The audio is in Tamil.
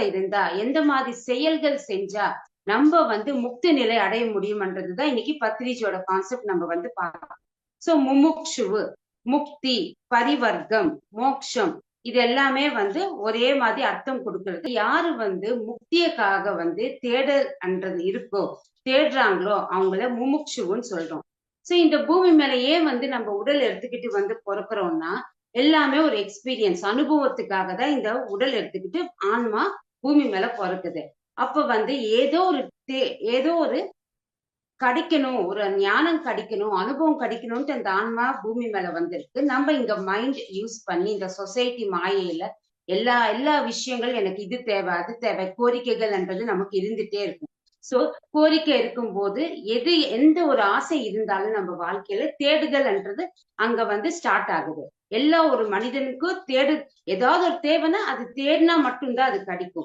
இருந்தா எந்த மாதிரி செயல்கள் செஞ்சா நம்ம முக்தி நிலை அடைய முடியும்ன்றதுதான் இன்னைக்கு பத்ரிஜியோட கான்செப்ட் நம்ம பார்க்கலாம். சோ முமுக்ஷுவு, முக்தி, பரிவர்க்கம், மோக்ஷம் இது எல்லாமே ஒரே மாதிரி அர்த்தம் கொடுக்கிறது. யாரு முக்தியக்காக தேடல்ன்றது இருக்கோ, தேடுறாங்களோ அவங்கள முமுக்ஷுவுன்னு சொல்றோம். சோ இந்த பூமி மேல ஏன் நம்ம உடல் எடுத்துக்கிட்டு பிறக்கிறோம்னா எல்லாமே ஒரு எக்ஸ்பீரியன்ஸ், அனுபவத்துக்காக தான் இந்த உடல் எடுத்துக்கிட்டு ஆன்மா பூமி மேல பிறக்குது. அப்ப ஏதோ ஒரு கிடைக்கணும், ஒரு ஞானம் கிடைக்கணும், அனுபவம் கிடைக்கணும்ட்டு அந்த ஆன்மா பூமி மேல வந்திருக்கு. நம்ம இங்க மைண்ட் யூஸ் பண்ணி இந்த சொசைட்டி மாயையில எல்லா விஷயங்களும் எனக்கு இது தேவை அது தேவை கோரிக்கைகள்ன்றது நமக்கு இருந்துட்டே இருக்கும். சோ கோரிக்கை இருக்கும்போது எந்த ஒரு ஆசை இருந்தாலும் நம்ம வாழ்க்கையில தேடுதல்ன்றது அங்க ஸ்டார்ட் ஆகுது. எல்லா ஒரு மனிதனுக்கும் ஏதாவது ஒரு தேவைன்னா அது தேடினா மட்டும்தான் அது கிடைக்கும்.